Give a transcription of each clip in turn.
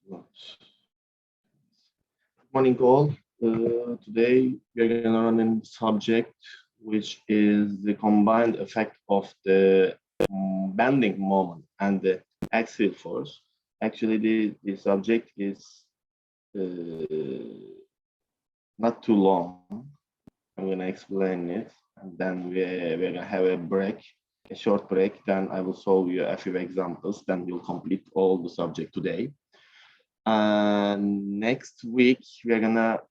Good morning, all. Today we are going to run a subject which is the combined effect of the bending moment and the axial force. Actually, the subject is not too long. I'm going to explain it, and then we're going to have a short break. Then I will solve you a few examples. Then we'll complete all the subject today. Next week, we are gonna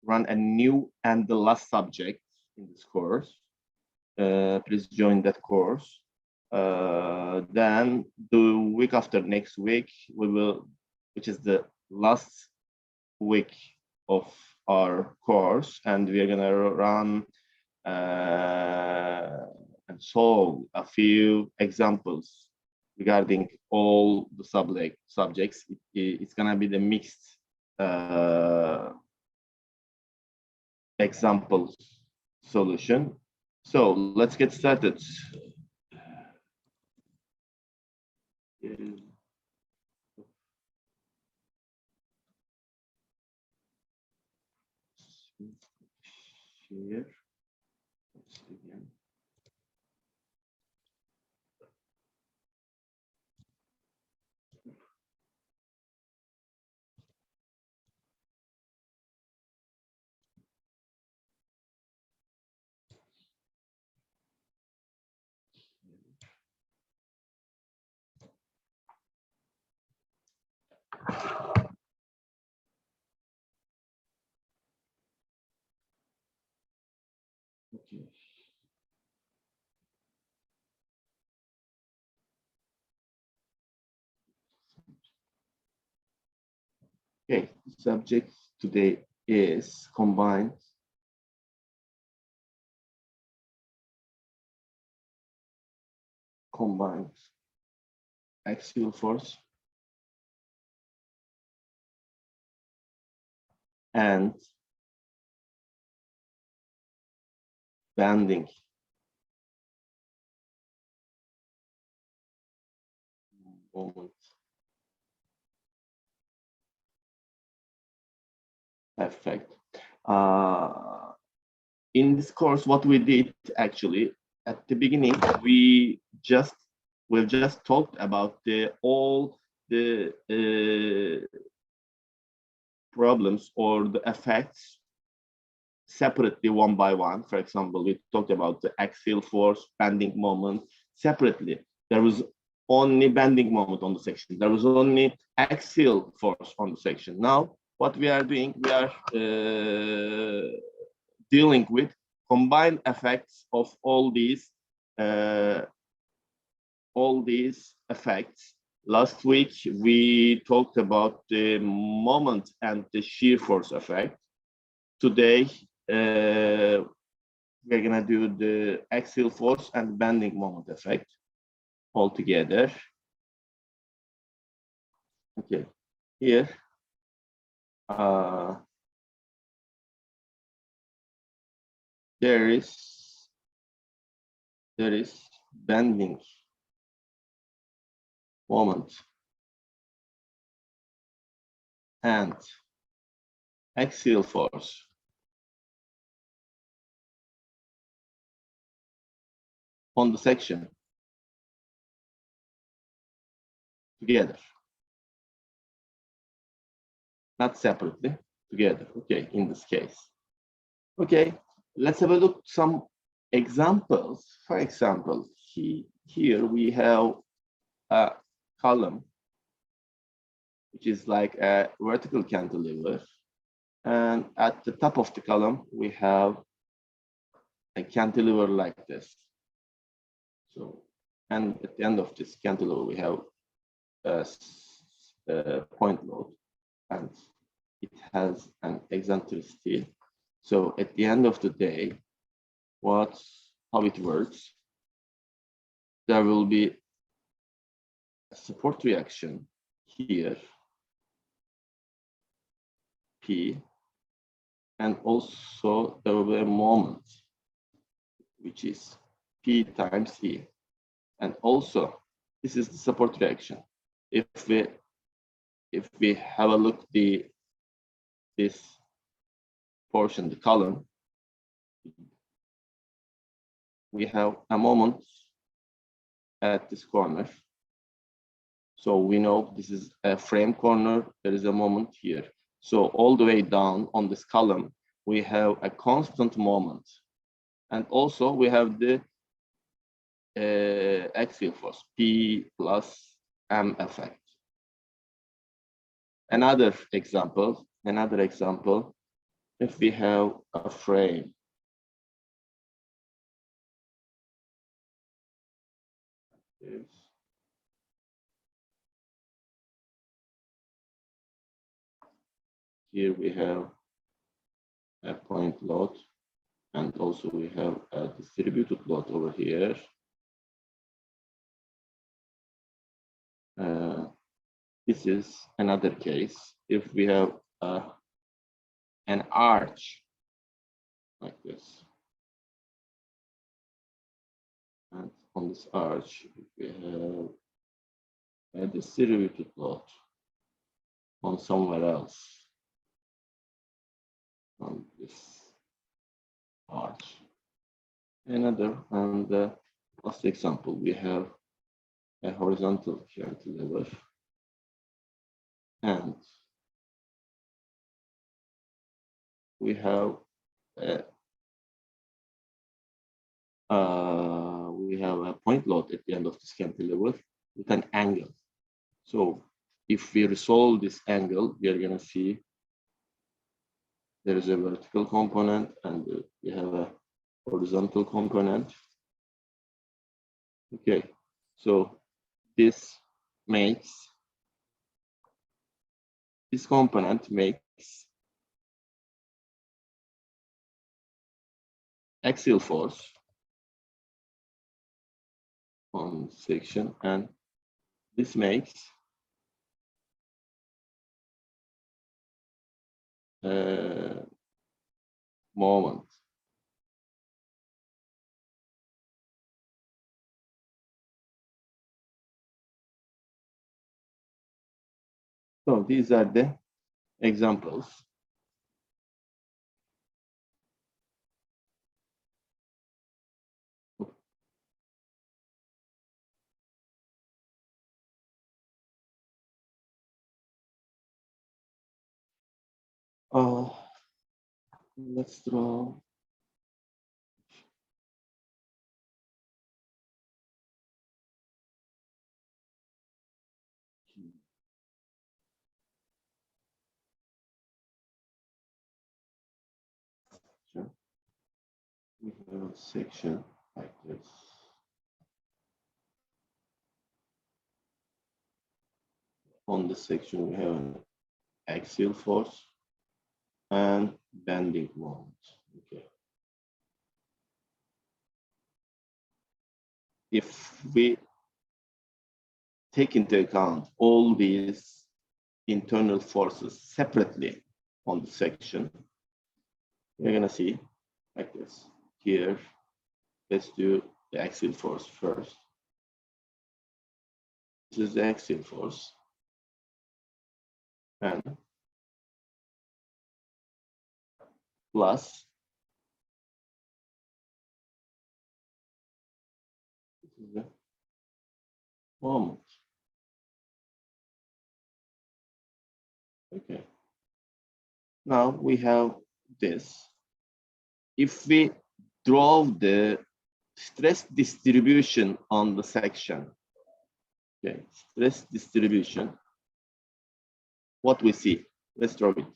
run a new and the last subject in this course. Please join that course. Then the week after next week, which is the last week of our course, and we are gonna run and solve a few examples regarding all the subjects. It's gonna be the mixed example solution. So let's get started. Here. Let's begin. Okay. Okay, the subject today is combined axial force and bending moment effect. In this course, what we did actually at the beginning, we've just talked about all the problems or the effects separately one by one. For example, we talked about the axial force, bending moment separately. There was only bending moment on the section. There was only axial force on the section. Now, what we are doing, we are dealing with combined effects of all these effects. Last week, we talked about the moment and the shear force effect. Today, we're gonna do the axial force and bending moment effect all together. Okay, here there is bending moment and axial force on the section together, not separately, together. Okay, in this case. Okay, let's have a look at some examples. For example, here we have a column which is like a vertical cantilever, and at the top of the column we have a cantilever like this. So, and at the end of this cantilever we have a point load, and it has an eccentricity. So at the end of the day, how it works, there will be a support reaction here, P, and also there will be a moment, which is P times E. And also, this is the support reaction. If we if we have a look this portion, the column, we have a moment at this corner. So we know this is a frame corner, there is a moment here. So all the way down on this column, we have a constant moment. And also we have the axial force, P plus M effect. Another example, if we have a frame, here we have a point load, and also we have a distributed load over here. This is another case. If we have an arch like this, and on this arch we have a distributed load on somewhere else on this arch. Another, and last example, we have a horizontal cantilever, and we have a point load at the end of this cantilever with an angle. So if we resolve this angle, we are going to see there is a vertical component and we have a horizontal component. Okay, so this component makes axial force on section, and this makes moment. So these are the examples. Let's draw. We have a section like this. On the section, we have an axial force and bending moment. Okay. If we take into account all these internal forces separately on the section, we're going to see like this. Here, let's do the axial force first. This is the axial force. And plus this is the moment. Okay. Now we have this. If we draw the stress distribution on the section, okay, stress distribution, what we see, let's draw it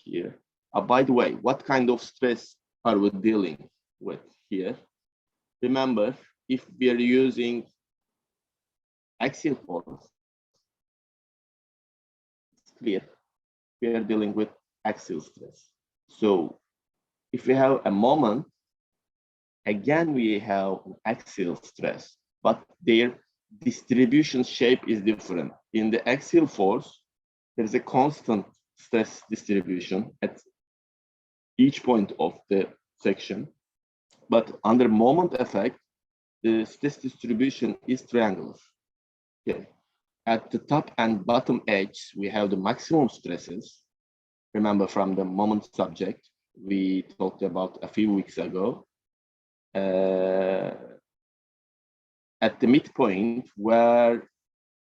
here. By the way, what kind of stress are we dealing with here? Remember, if we are using axial force, it's clear we are dealing with axial stress. So if we have a moment, again we have an axial stress, but their distribution shape is different. In the axial force, there is a constant stress distribution at each point of the section, but under moment effect, the stress distribution is triangular. Okay, At the top and bottom edge, we have the maximum stresses. Remember from the moment subject we talked about a few weeks ago. At the midpoint, where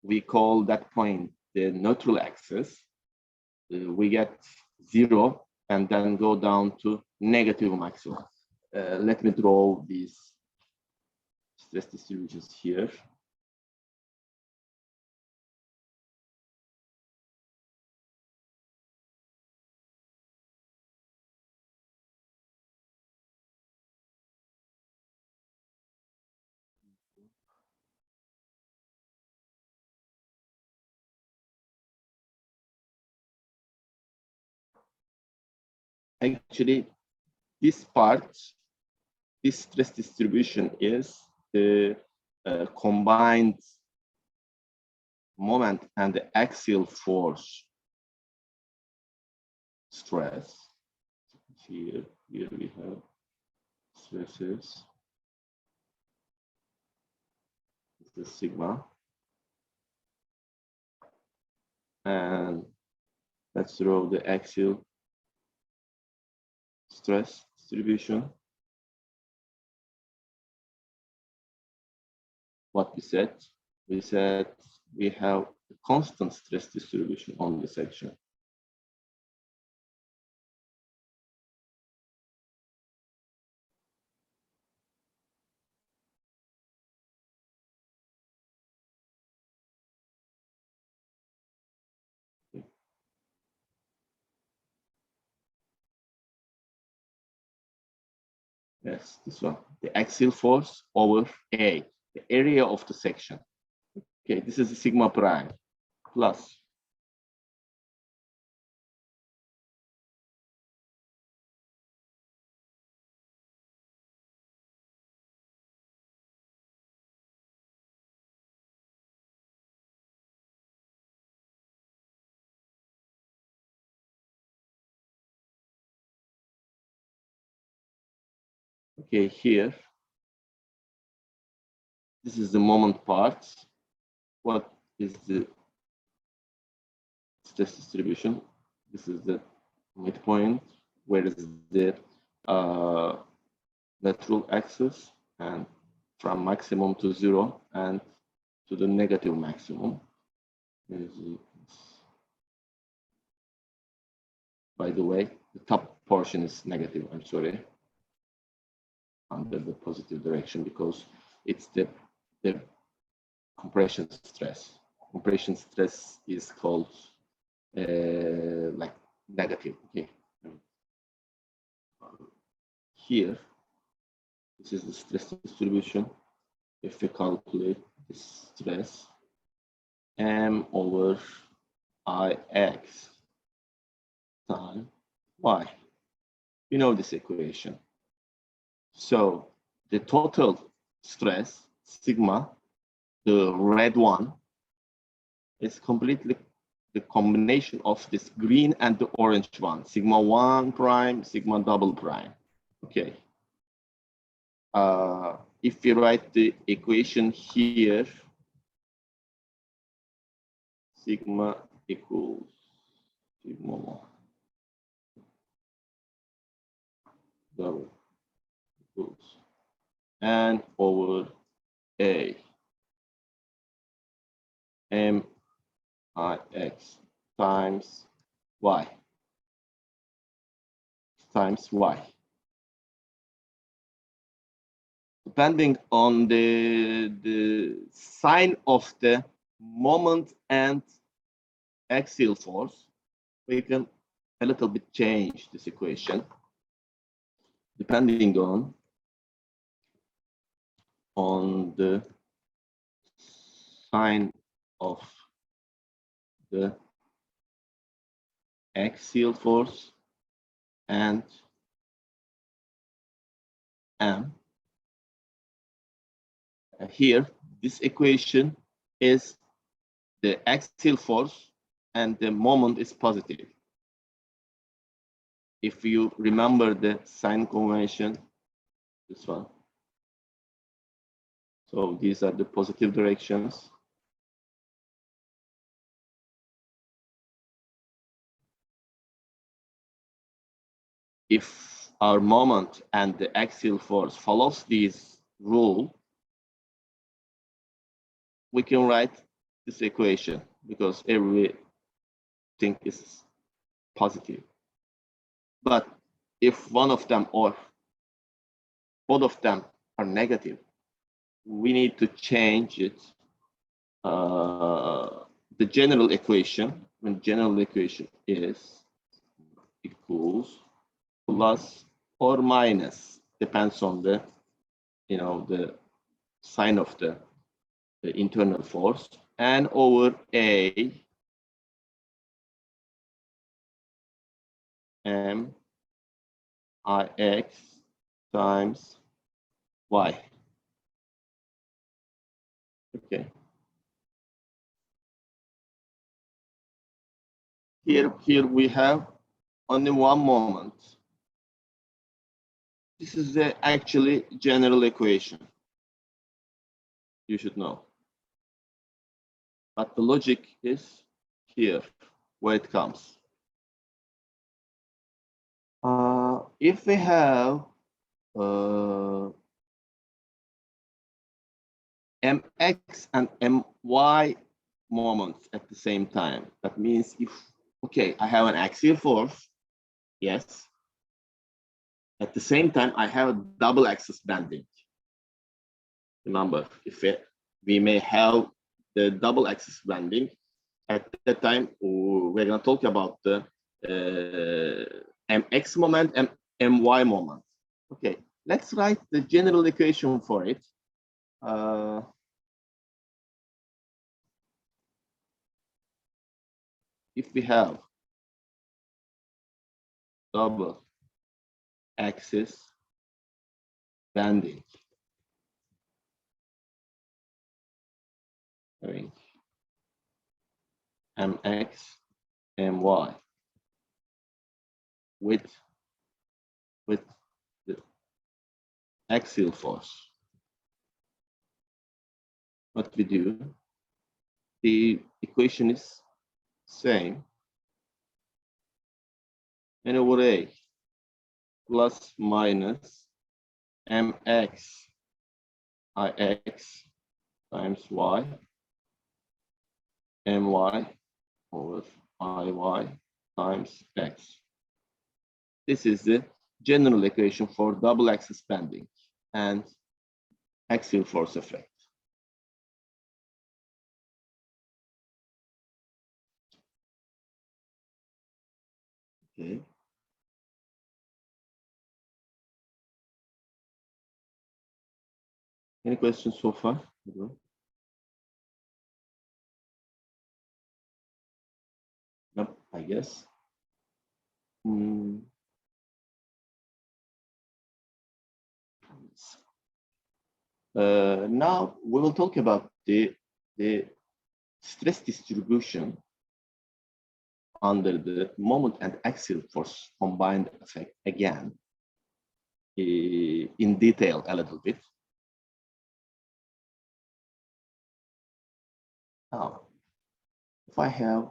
we call that point the neutral axis, we get 0 and then go down to negative maximum. Let me draw these stress distributions here. Actually, this part, this stress distribution is the combined moment and the axial force stress. Here we have stresses. This is sigma. And let's draw the axial stress distribution. What we said we have a constant stress distribution on the section. Yes, this one, the axial force over A, the area of the section. Okay, this is the sigma prime plus okay, here, this is the moment part. What is the stress distribution? This is the midpoint, where is the lateral axis, and from maximum to 0 and to the negative maximum. By the way, the top portion is negative, I'm sorry, under the positive direction, because it's the compression stress. Compression stress is called like negative, okay? Here, this is the stress distribution. If we calculate the stress, M over Ix time Y. You know this equation. So the total stress, sigma, the red one, is completely the combination of this green and the orange one, sigma 1 prime, sigma double prime. Okay. If we write the equation here, sigma equals sigma 1 double equals N over A Mix times Y times Y. Depending on the sign of the moment and axial force, we can a little bit change this equation depending on the sign of the axial force and M. Here, this equation is the axial force and the moment is positive. If you remember the sign convention, this one. So these are the positive directions. if our moment and the axial force follows this rule, we can write this equation because everything is positive. But if one of them or both of them are negative, we need to change it. The general equation, when general equation is equals plus or minus, depends on the, the sign of the internal force, and over A M I X times Y. Okay. Here we have only one moment. This is the actually general equation. You should know. But the logic is here, where it comes. If we have mx and my moments at the same time, that means if, okay, I have an axial force, yes. At the same time, I have a double axis bending. Remember, if we may have the double axis bending, at that time, we're going to talk about the mx moment and my moment. Okay, let's write the general equation for it. If we have double axis bending, having mx, my with the axial force, what we do, the equation is same, n over A plus minus mx ix times y, my over iy times x. This is the general equation for double axis bending and axial force effect. Okay. Any questions so far? Nope, I guess. Now we will talk about the stress distribution under the moment and axial force combined effect again in detail a little bit. Now, if I have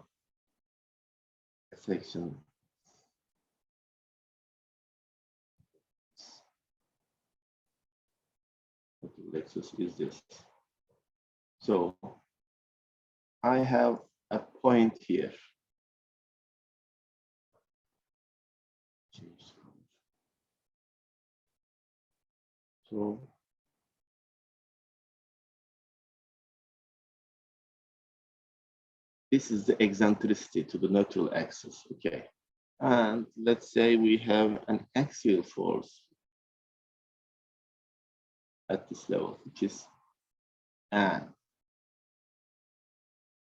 a section Lexus is this. So I have a point here. So this is the eccentricity to the neutral axis, okay? And let's say we have an axial force at this level, which is N.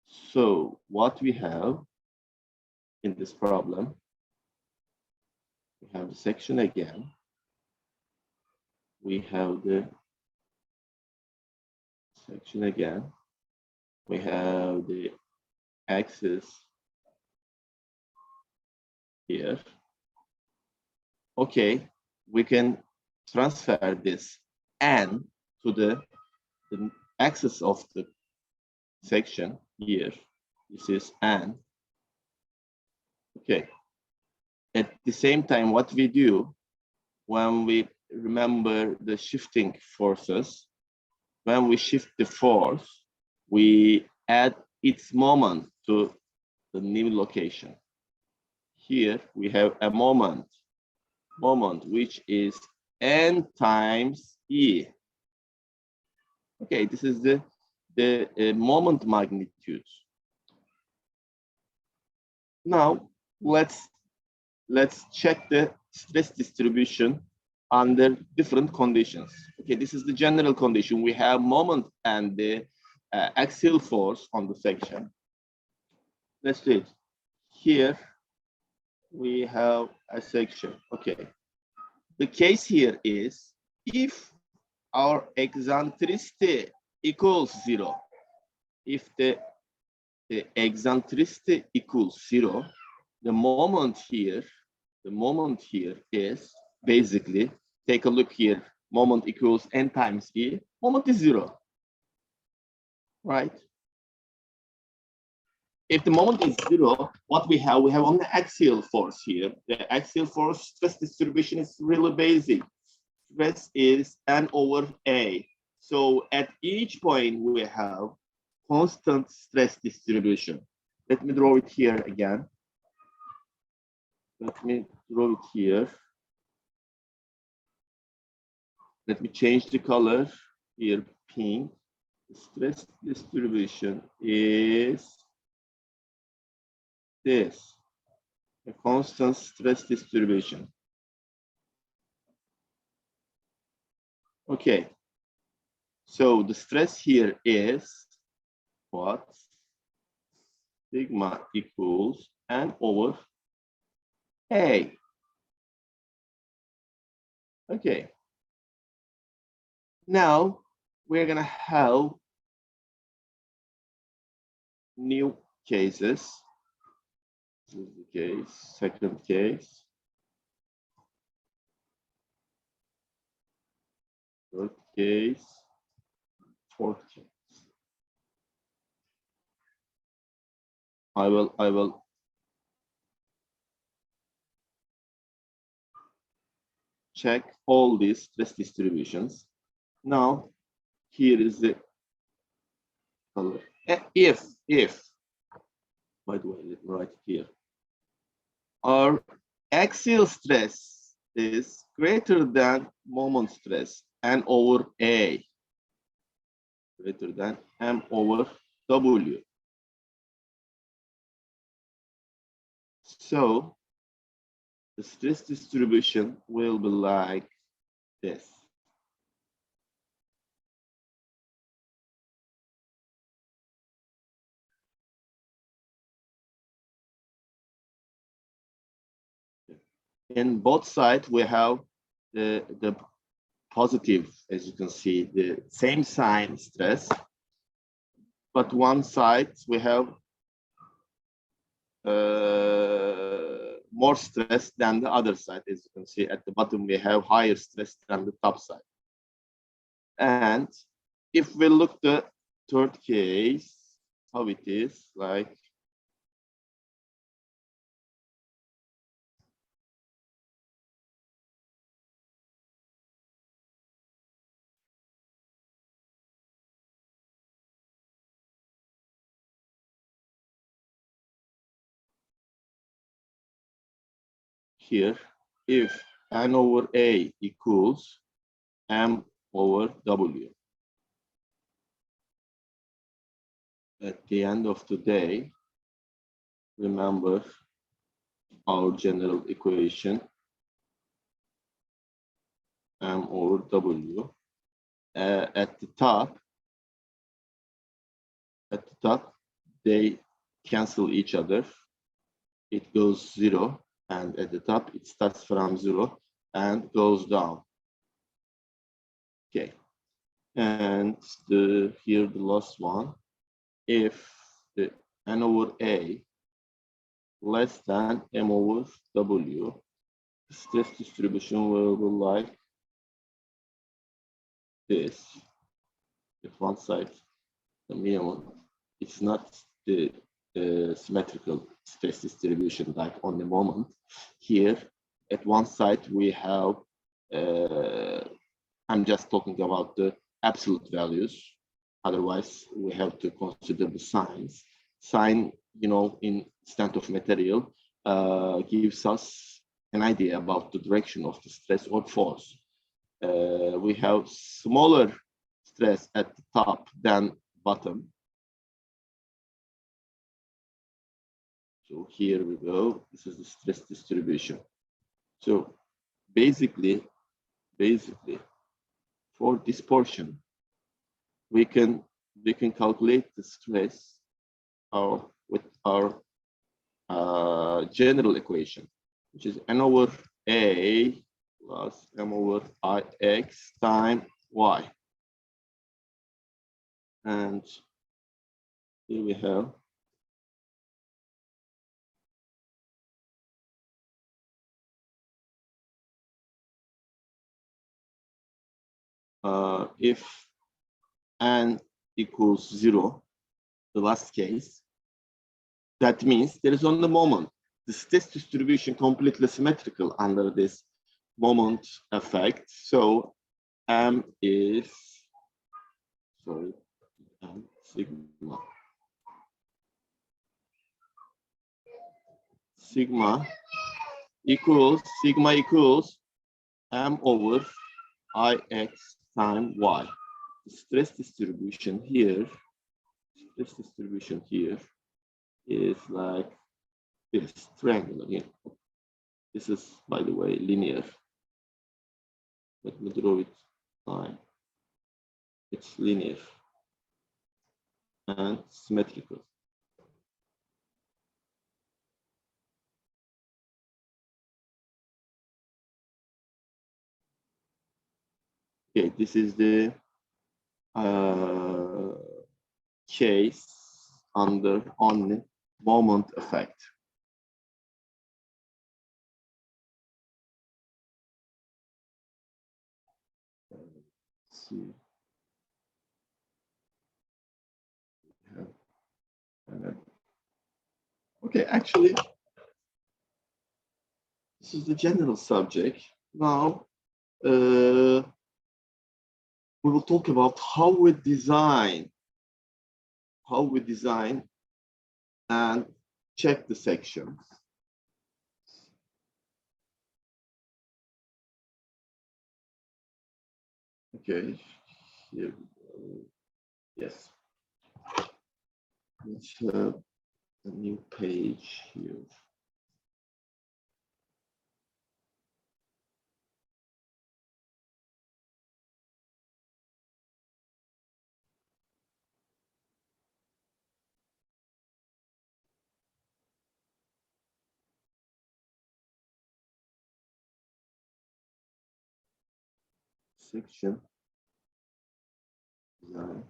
So what we have in this problem, we have the section again. We have the section again. We have the axis here. Okay, we can transfer this N to the axis of the section here. This is N. Okay. at the same time, what we do when we remember the shifting forces, when we shift the force, we add its moment to the new location. Here we have a moment which is n times e. Okay, this is the moment magnitude. Now let's check the stress distribution under different conditions. Okay, this is the general condition. We have moment and the axial force on the section. Let's do it. Here we have a section. Okay. The case here is if our eccentricity equals 0, if the eccentricity equals 0, the moment here is basically, take a look here, moment equals n times e, moment is 0, right? If the moment is 0, what we have only axial force here. The axial force stress distribution is really basic. Stress is n over a. So at each point we have constant stress distribution. Let me draw it here again. Let me draw it here. Let me change the color here, pink. The stress distribution is this, a constant stress distribution. Okay, so the stress here is what? Sigma equals n over a. Okay. Now we're gonna have new cases. This is the case, second case, third case, fourth case. I will check all these stress distributions. Now, here is the color. If, by the way, let me write it here. Our axial stress is greater than moment stress, n over a, greater than m over w. So the stress distribution will be like this. In both sides, we have the positive, as you can see, the same sign stress, but one side we have more stress than the other side. As you can see at the bottom, we have higher stress than the top side. And if we look the third case, how it is like. Here, if n over a equals m over w. At the end of the day, remember our general equation, m over w. At the top, they cancel each other. It goes 0, and at the top it starts from 0 and goes down. Okay, and here the last one. If the n over a less than m over w, the stress distribution will be like this. At one side, the minimum, it's not the symmetrical stress distribution, like on the moment. Here, at one side, we have, I'm just talking about the absolute values. Otherwise, we have to consider the signs. Sign, in extent of material, gives us an idea about the direction of the stress or force. We have smaller stress at the top than bottom. So here we go. This is the stress distribution. So basically, for this portion, we can calculate the stress with our general equation, which is N over A plus M over IX times Y. And here we have if N equals 0, the last case, that means there is on the moment the stress distribution completely symmetrical under this moment effect. So M is, M sigma. Sigma equals M over IX times Y. The stress distribution here is like this, triangular here. This is, by the way, linear. Let me draw it line. It's linear and symmetrical. Okay, this is the case under only moment effect. Let's see. Okay, actually, this is the general subject. Now, we will talk about how we design and check the sections. Okay, here we go. Yes. Let's have a new page here. Section design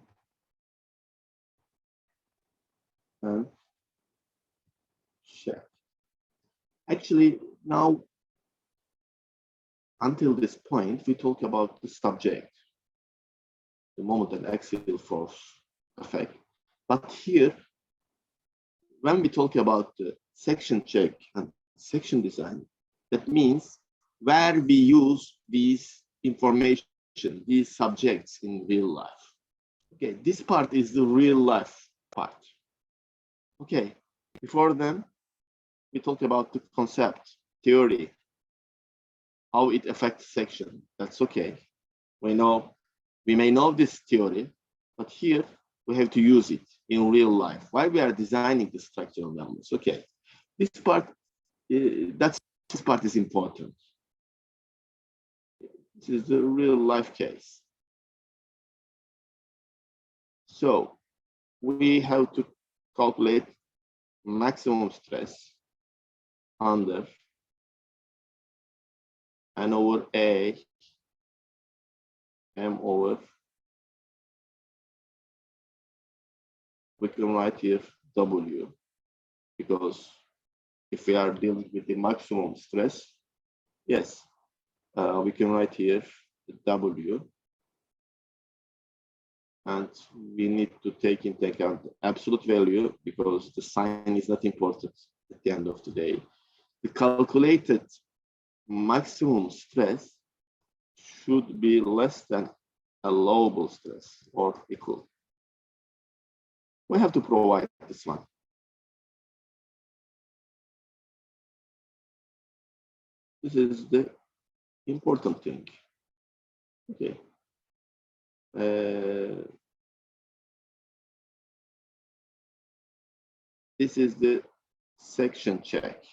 and check. Actually, now until this point, we talk about the subject, the moment and axial force effect. But here, when we talk about the section check and section design, that means where we use these information, these subjects in real life. Okay, this part is the real life part. Okay, before then, we talk about the concept, theory, how it affects section. That's okay. We may know this theory, but here we have to use it in real life. Why we are designing the structural numbers? Okay, this part, this part is important. This is the real life case. So we have to calculate maximum stress under N over A, M over, we can write here W, because if we are dealing with the maximum stress, yes, we can write here the W, and we need to take into account the absolute value because the sign is not important. at the end of the day, the calculated maximum stress should be less than allowable stress or equal. We have to provide this one. This is the important thing. Okay. This is the section check.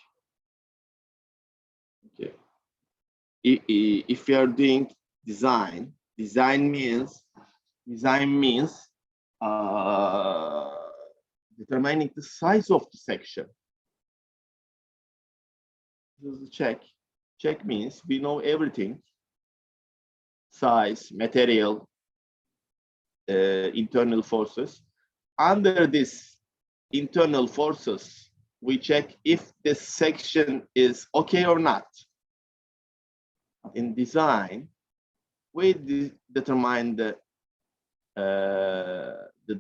Okay. If you are doing design means determining the size of the section. This is the check. Check means we know everything: size, material, internal forces. Under this internal forces, we check if this section is okay or not. In design, we determine the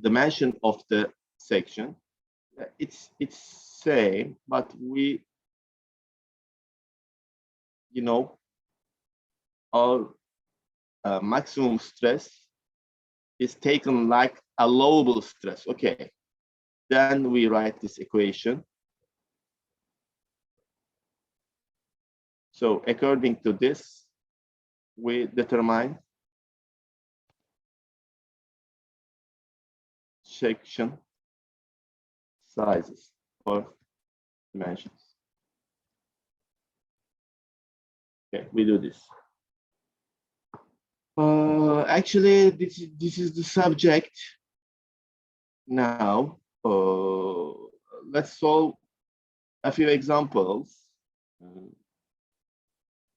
dimension of the section. It's same, but we, you know, our maximum stress is taken like allowable stress. Okay, then we write this equation. So according to this, we determine section sizes or dimensions. Okay, we do this. Actually, this is the subject. Now, let's solve a few examples.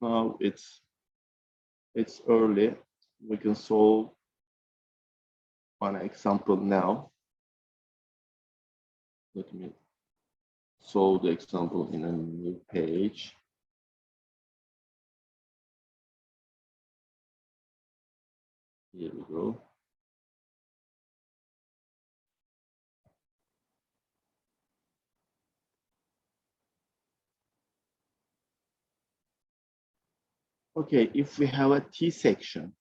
Now it's early. We can solve one example now. Let me solve the example in a new page. Here we go. Okay, if we have a T section,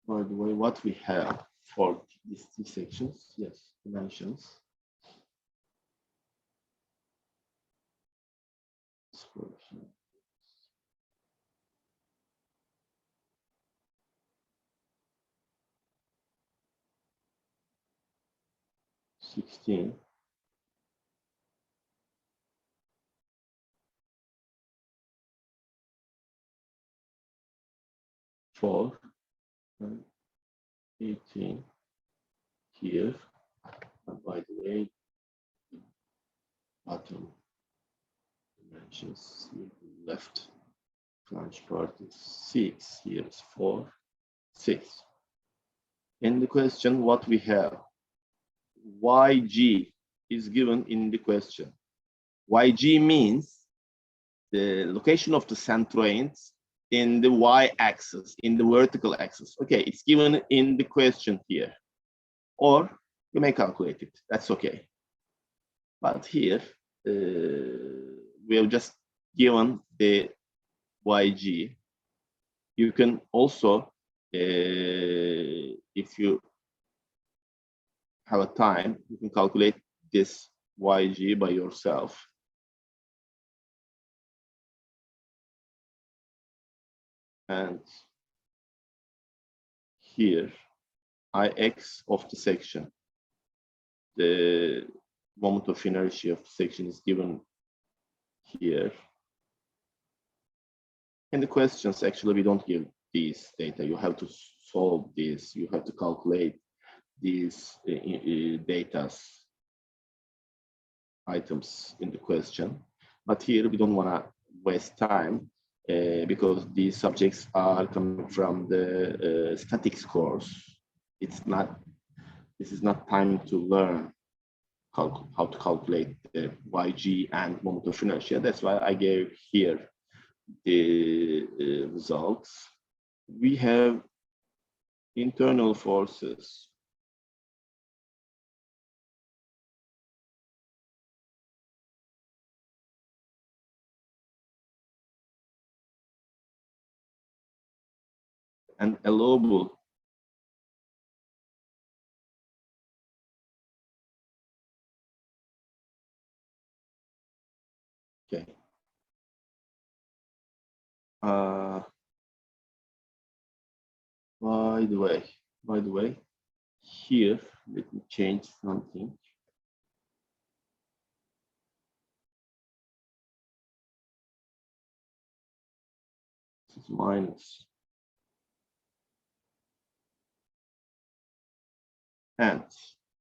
by the way, what we have for these T sections, yes, dimensions. 16. Four and 18 here. And by the way, bottom dimensions left flange part is 6. Here is 4, 6. In the question, what we have? YG is given in the question. YG means the location of the centroids in the y-axis, in the vertical axis. Okay, it's given in the question here. Or you may calculate it, that's okay. But here, we have just given the YG. You can also, if you have a time, you can calculate this YG by yourself. And here, Ix of the section, the moment of inertia of the section is given here. In the questions, actually, we don't give these data. You have to solve this. You have to calculate these data items in the question. But here, we don't want to waste time because these subjects are coming from the statics course. It's not this is not time to learn how to calculate the YG and moment of inertia. That's why I gave here the results. We have internal forces. And allowable okay. By the way, here, let me change something. This is minus. And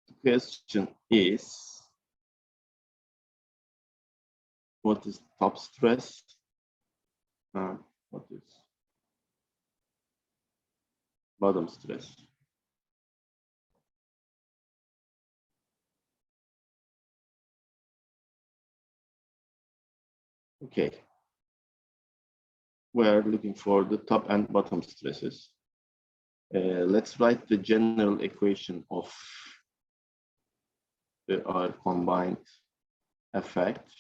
the question is, what is top stress? What is bottom stress? Okay. We're looking for the top and bottom stresses. Let's write the general equation of our combined effect.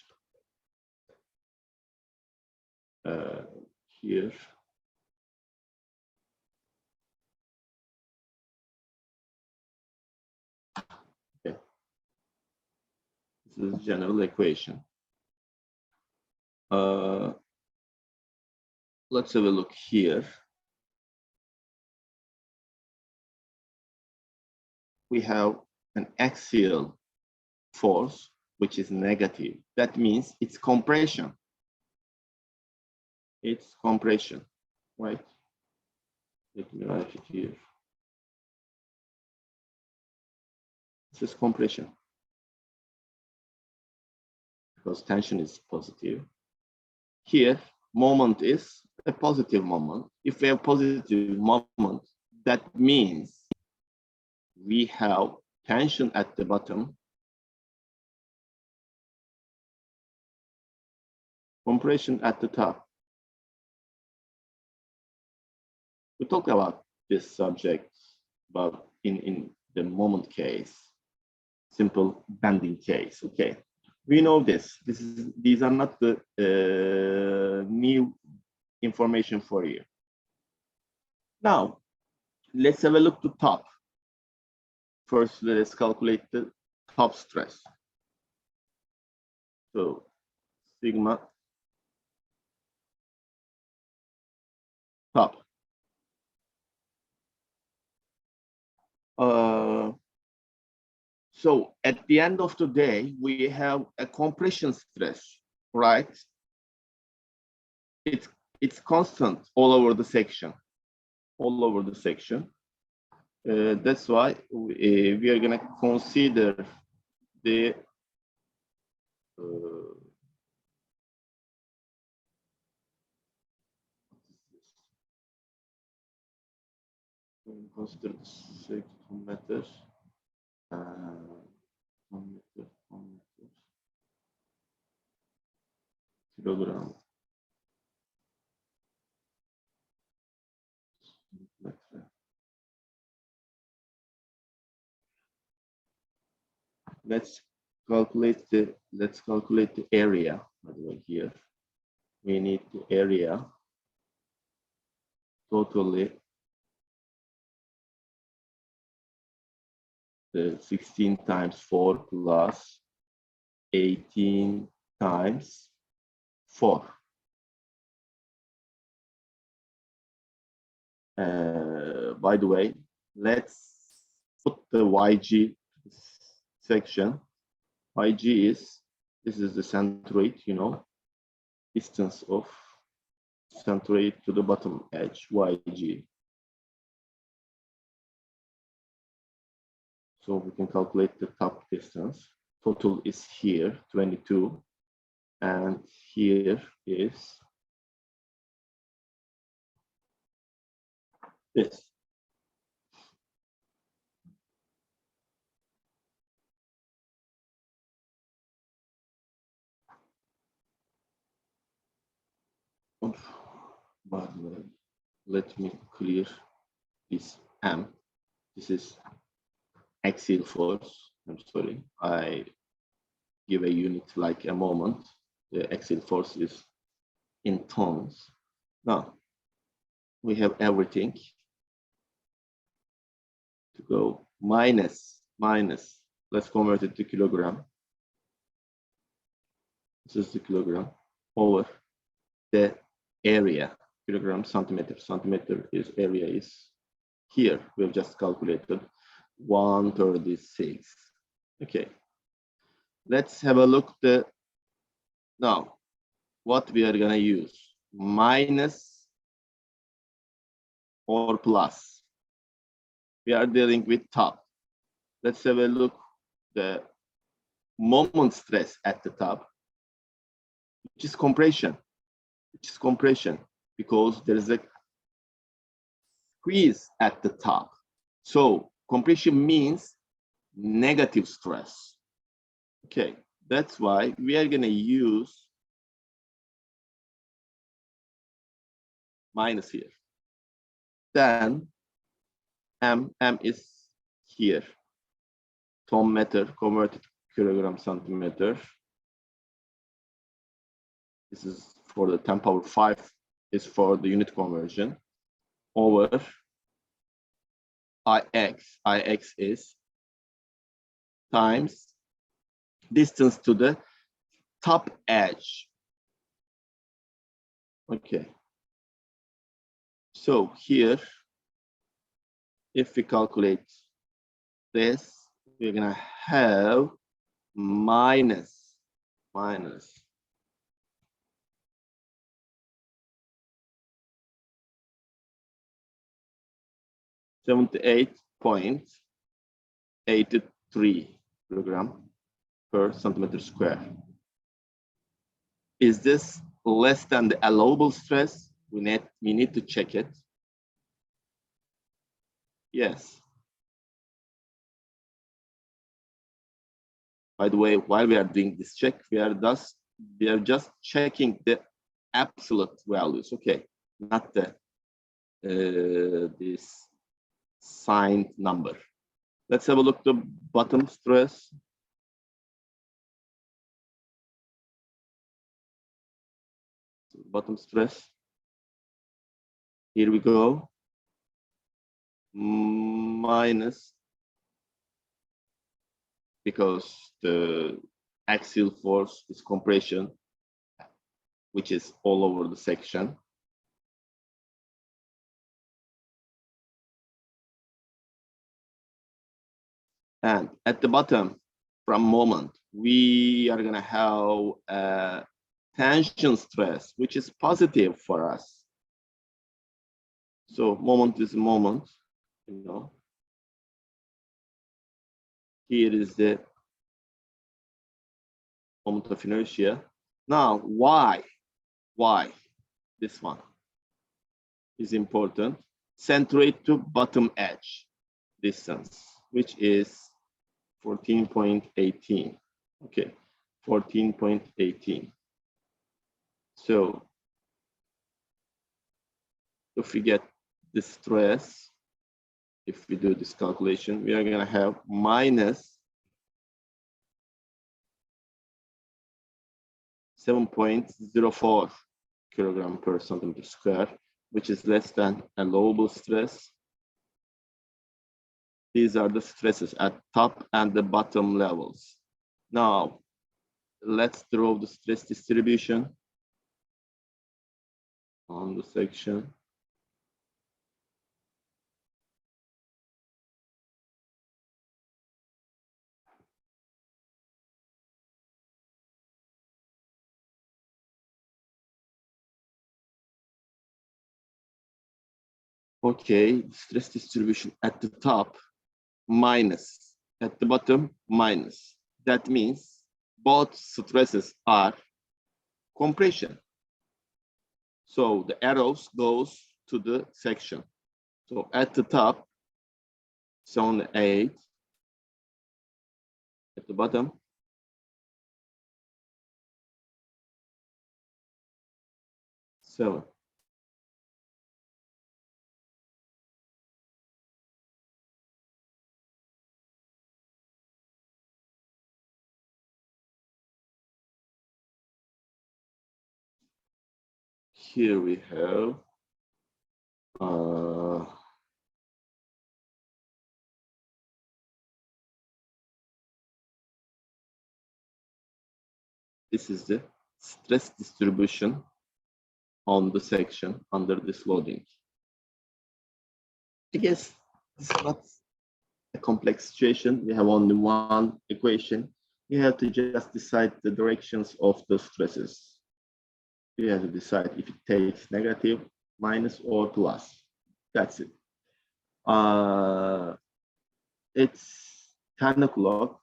Here. Okay. This is general equation. Let's have a look here. We have an axial force, which is negative. That means it's compression. It's compression, right? Let me write it here. This is compression. Because tension is positive. Here, moment is a positive moment. If we have positive moment, that means we have tension at the bottom, compression at the top. We talked about this subject, but in the moment case, simple bending case. Okay, we know this. These are not the new information for you. Now, let's have a look to top. First, let's calculate the top stress. So, sigma top. So at the end of the day, we have a compression stress, right? It's constant all over the section, that's why we are going to consider the consider the second method. Kilogram. Let's calculate the area. By the way, here we need the area totally the 16 times 4 plus 18 times 4. By the way, let's put the YG section. YG this is the centroid, you know, distance of centroid to the bottom edge, YG. So we can calculate the top distance. Total is here, 22. And here is this. But let me clear this M. This is axial force. I'm sorry, I give a unit like a moment. The axial force is in tons. Now we have everything to go minus. Let's convert it to kilogram. This is the kilogram over the area. Kilogram, centimeter. Centimeter is area is here. We have just calculated 136. Okay. Let's have a look now what we are gonna use, minus or plus. We are dealing with top. Let's have a look the moment stress at the top, which is compression. Because there is a squeeze at the top. So compression means negative stress. Okay, that's why we are gonna use minus here. Then M is here. Ton meter converted to kilogram centimeter. This is for the 10 power 5 is for the unit conversion over IX. IX is times distance to the top edge. Okay. So here, if we calculate this, we're gonna have minus 78.83 kilogram per centimeter square. Is this less than the allowable stress? We need to check it. Yes. By the way, while we are doing this check, we are just checking the absolute values. Okay, not the this signed number. Let's have a look at the bottom stress. Bottom stress. Here we go. Minus, because the axial force is compression, which is all over the section. And at the bottom, from moment, we are gonna have a tension stress, which is positive for us. So moment is moment, you know. Here is the moment of inertia. Now, why this one is important? Centroid to bottom edge distance, which is 14.18. Okay, 14.18. So if we get the stress, if we do this calculation, we are going to have minus 7.04 kilogram per centimeter square, which is less than allowable stress. These are the stresses at top and the bottom levels. Now, let's draw the stress distribution on the section. Okay, stress distribution at the top, minus. At the bottom, minus. That means both stresses are compression. So the arrows goes to the section. So at the top, 7.8. At the bottom, 7. here we have this is the stress distribution on the section under this loading. I guess it's not a complex situation. We have only one equation. You have to just decide the directions of the stresses. You have to decide if it takes negative, minus, or plus. That's it. It's 10 o'clock.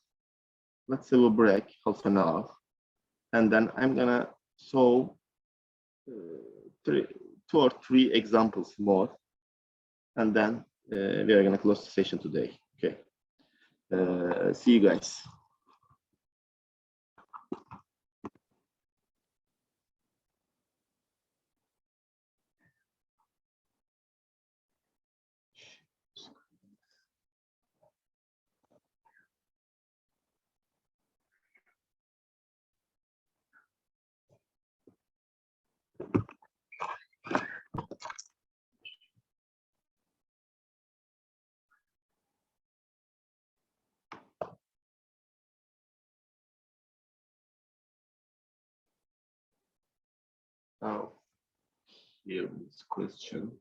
Let's have a break, half an hour. And then I'm gonna solve 2 or 3 examples more. And then we are gonna close the session today. Okay. See you guys. Now, here is question.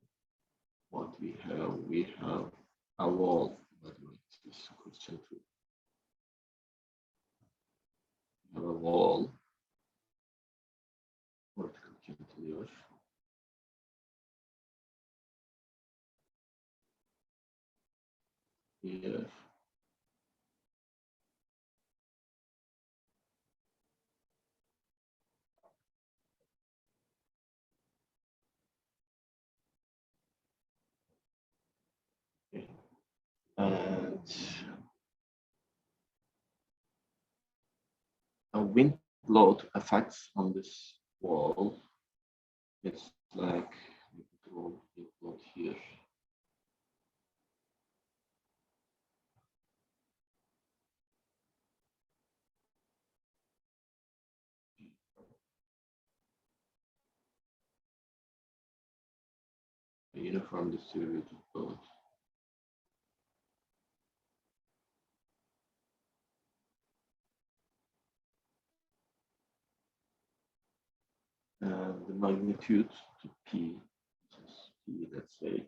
What we have a wall. But this question too. We have a wall, vertical cantilever. Here. Okay. And a wind load effects on this wall. It's like wind load here. A uniform distributed load. And the magnitude to P, let's say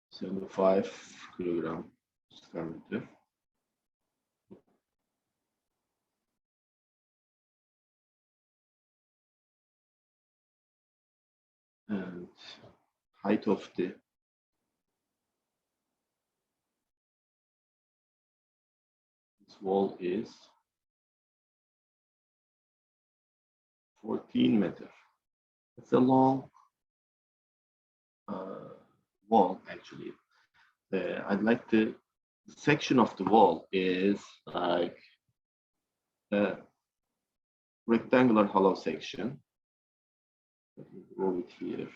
75 kilogram square meter. And height of the wall is 14 meters. It's a long wall, actually. I'd like to, the section of the wall is like a rectangular hollow section. Let me draw it here.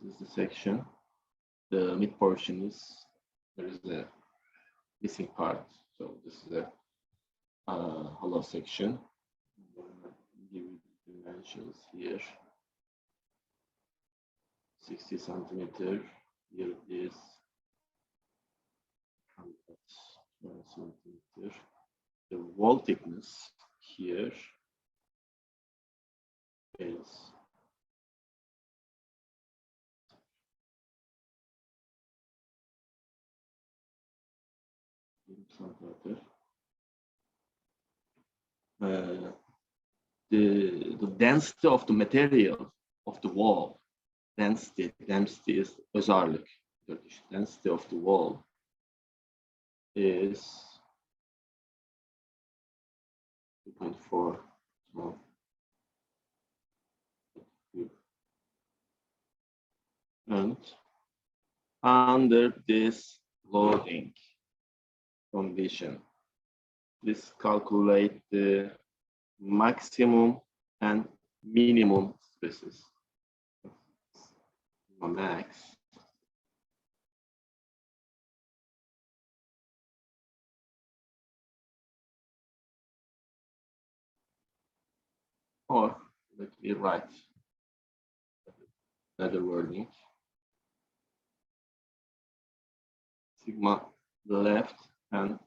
This is the section. The mid portion is, there is a missing part. So this is a hollow section. Give you the dimensions here. 60 centimeter. Here it is 100 centimeter. The wall thickness here is the density of the material of the wall, density is özerlik. Density of the wall is 2.4 small. And under this loading condition, please calculate the maximum and minimum stresses. Max. Or let me write another wording. Sigma left and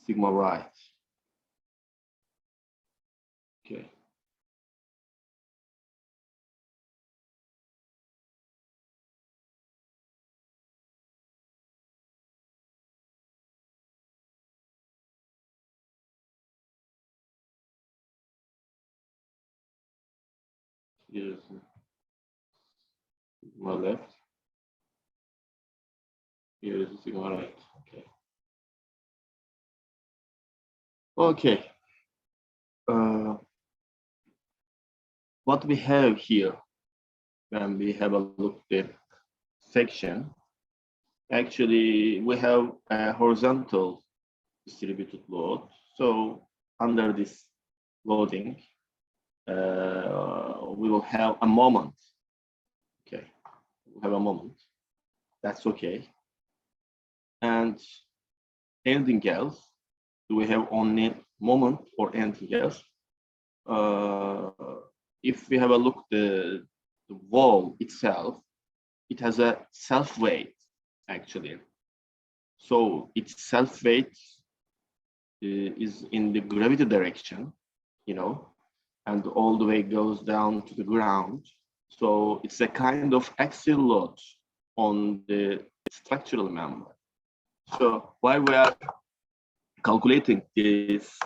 sigma right. Okay. Here's sigma left. Here is sigma right. Okay. Okay. What we have here when we have a look at the section, actually we have a horizontal distributed load. So under this loading, we will have a moment. Okay, we'll have a moment. That's okay. And anything else? Do we have only moment or anything else? If we have a look the wall itself, it has a self weight actually. So its self weight is in the gravity direction, you know, and all the way goes down to the ground. So it's a kind of axial load on the structural member. So while we are calculating this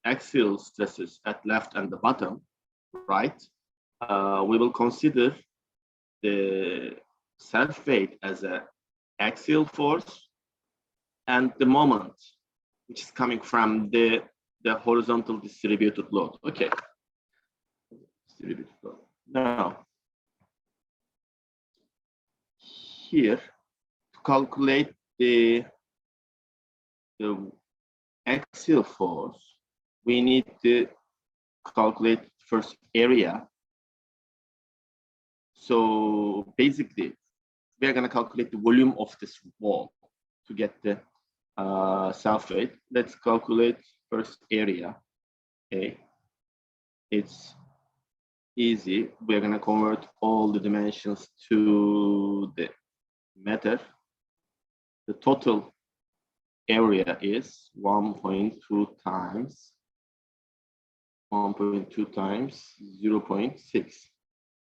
axial stresses at left and the bottom, right, we will consider the self weight as an axial force and the moment which is coming from the horizontal distributed load. Okay. Distributed load. Now, here to calculate the axial force, we need to calculate first area. So basically, we are going to calculate the volume of this wall to get the self weight. Let's calculate first area. Okay, it's easy. We're going to convert all the dimensions to the meter. The total area is 1.2 times 0.6.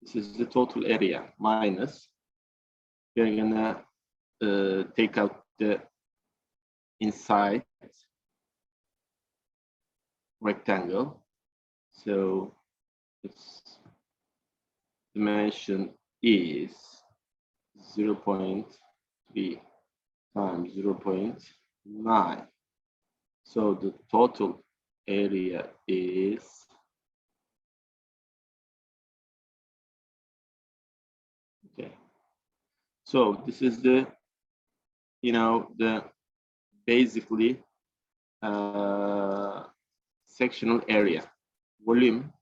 This is the total area minus. We're gonna take out the inside rectangle. So its dimension is 0.3 times 0.9. So the total area is okay. So this is the, you know, the basically sectional area. Volume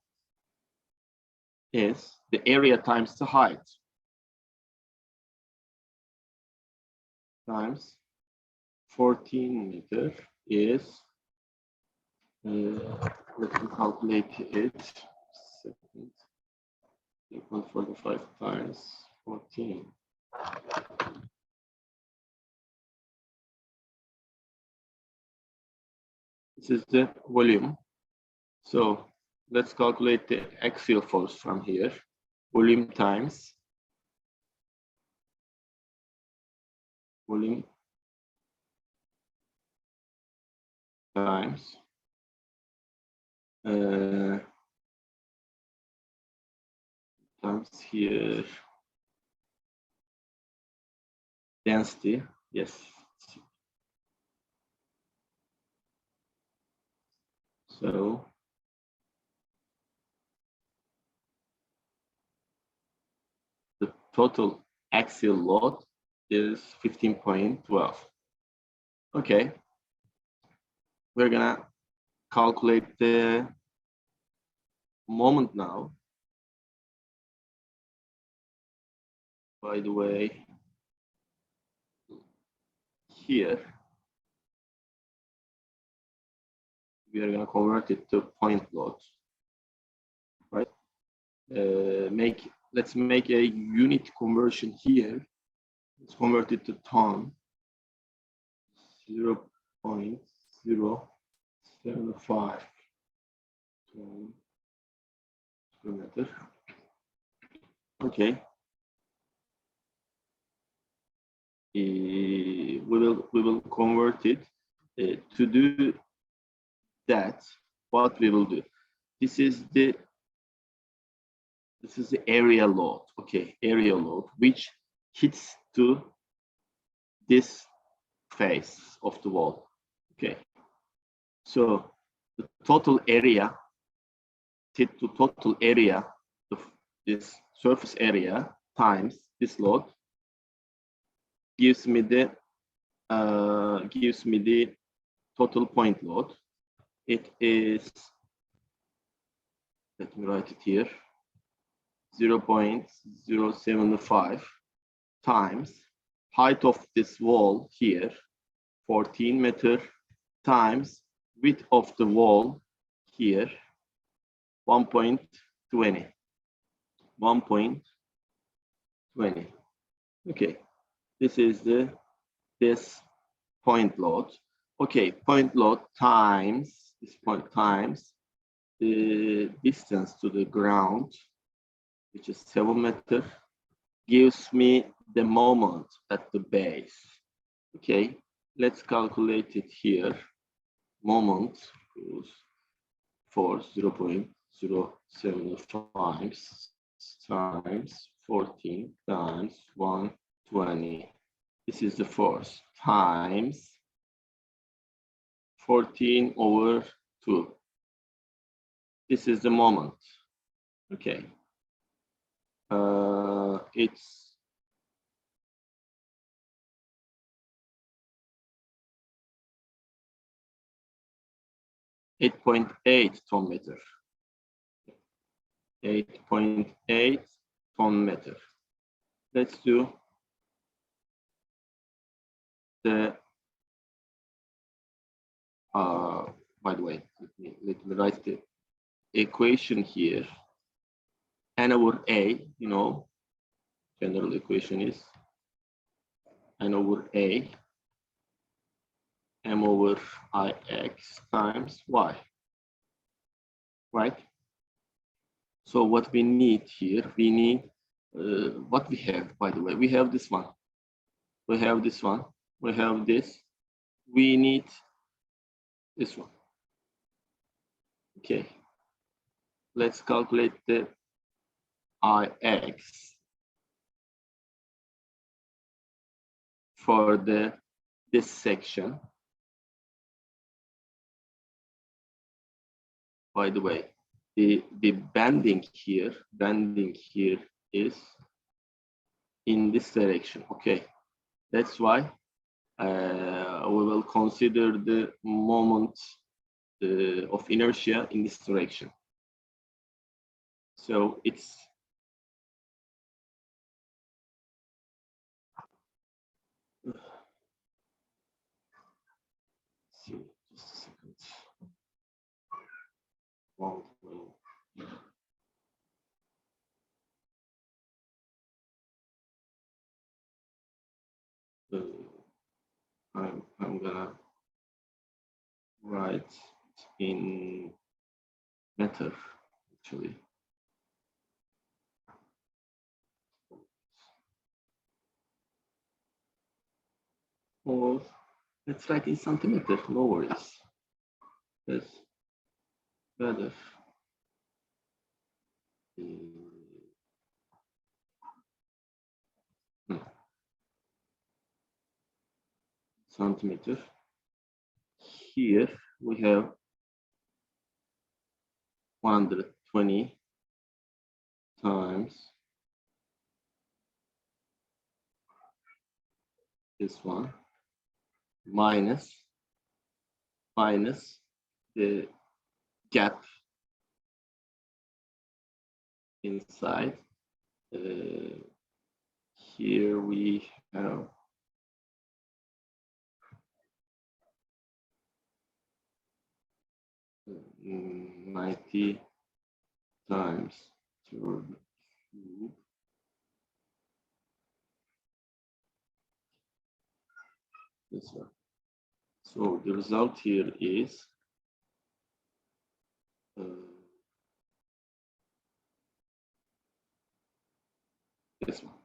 is the area times the height times 14 meter is, let me calculate it. 3.45 times 14. This is the volume. So let's calculate the axial force from here. Volume times volume times times here density. Yes. So the total axial load is 15.12. Okay, we're gonna calculate the moment now. By the way, here we are gonna convert it to point load, right? Let's make a unit conversion here. Let's convert it to ton. 0.075 ton per meter. Okay. We will convert it. To do that, what we will do? This is the area load. Okay, area load which hits to this face of the wall. Okay, so the total area hit to total area of this surface area times this load gives me the total point load. It is, let me write it here, 0.075 times height of this wall here, 14 meter, times width of the wall here, 1.20. 1.20. Okay, this is this point load. Okay, point load times this point times the distance to the ground, which is 7 meters, gives me the moment at the base. Okay, let's calculate it here. Moment for 0.075 times 14 times 120. This is the force times 14 over 2. This is the moment. Okay. It's 8.8 ton meter. 8.8 ton meter. Let's do the by the way, let me write the equation here. N over A, you know, general equation is N over A M over Ix times Y, right? So what we need here, we need what we have, by the way, we have this one. We have this one. We have this. We need this one. Okay. Let's calculate the Ix for this section. By the way, the bending here is in this direction. Okay, that's why we will consider the moment of inertia in this direction. So it's see, just a second. I'm gonna write in meter actually. Or let's write in centimeter, no worries. That's better. Centimeter. Here we have 120 times this one, minus the gap inside. Here we have 90 times 2 cube. This one. So the result here is this one.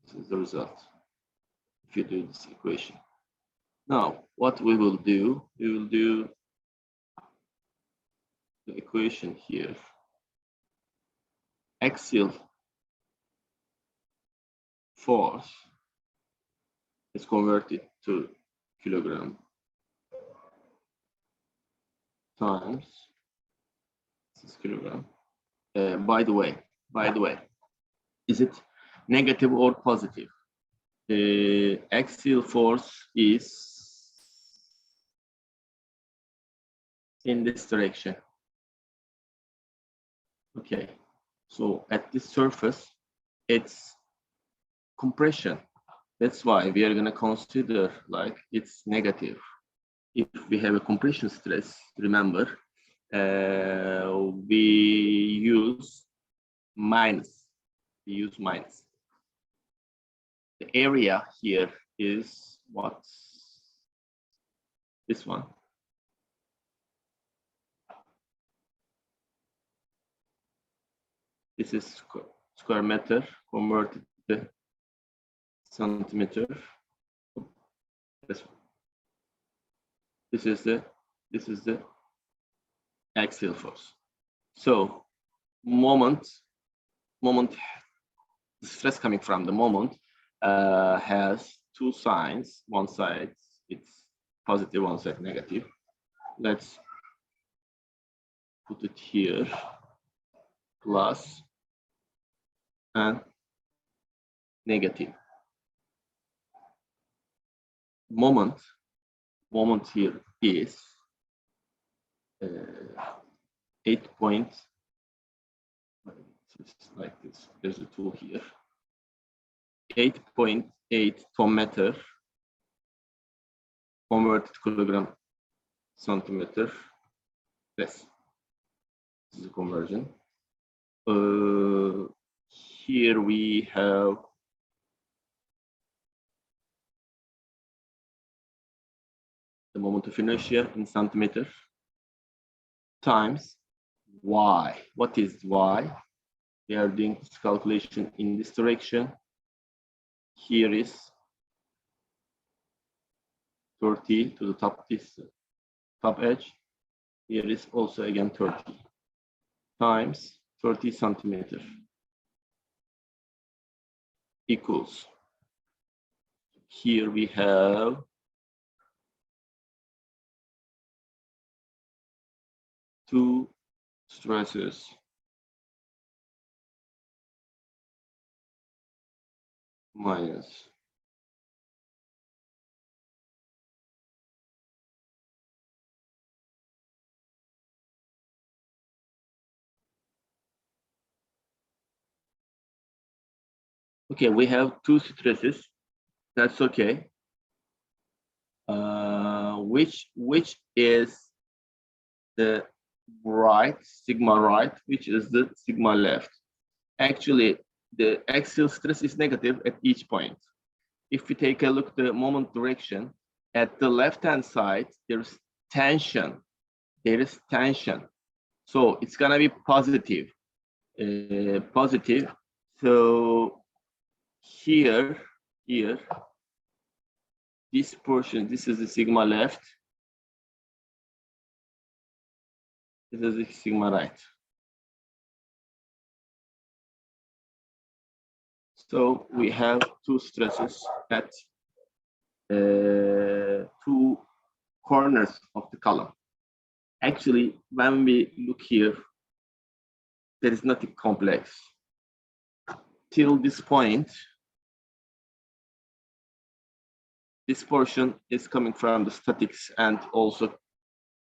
This is the result if you do this equation. Now, what we will do the equation here. Axial force is converted to kilogram times this is kilogram. By the way, is it negative or positive? The axial force is in this direction. Okay, so at this surface, it's compression. That's why we are going to consider like it's negative. If we have a compression stress, remember, we use minus. We use minus. The area here is what? This one. This is square meter converted to centimeter. This one. This is the axial force. So moment, the stress coming from the moment has two signs. One side it's positive, one side negative. Let's put it here, plus and negative. Moment here is 8 point, like this, there's a tool here, 8.8 ton meter converted kilogram centimeter. This is a conversion. Here we have the moment of inertia in centimeter times y. What is y? We are doing this calculation in this direction. Here is 30 to the top, this top edge. Here is also again 30 times 30 centimeter equals. Here we have two stresses minus okay, we have two stresses. That's okay. Which is the right, sigma right, which is the sigma left? Actually, the axial stress is negative at each point. If we take a look at the moment direction, at the left-hand side, there's tension. There is tension. So it's gonna be positive. Positive. So here, this portion, this is the sigma left. This is the sigma right. So we have two stresses at two corners of the column. Actually, when we look here, there is nothing complex. Till this point, This portion is coming from the statics and also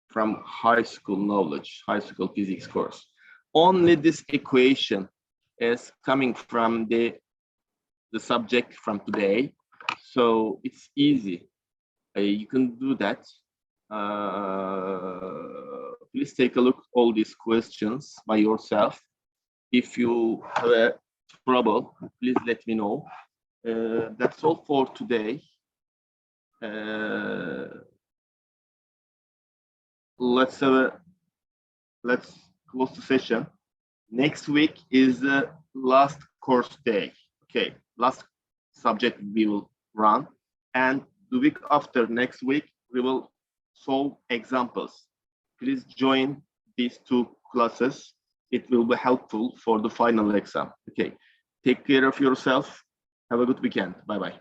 from high school knowledge, high school physics course. Only this equation is coming from the subject from today. So it's easy. You can do that. Please take a look at all these questions by yourself. If you have a trouble, please let me know. That's all for today. Let's close the session. Next week is the last course day. Okay, last subject we will run, and the week after next week we will solve examples. Please join these two classes. It will be helpful for the final exam. Okay, take care of yourself. Have a good weekend. Bye bye.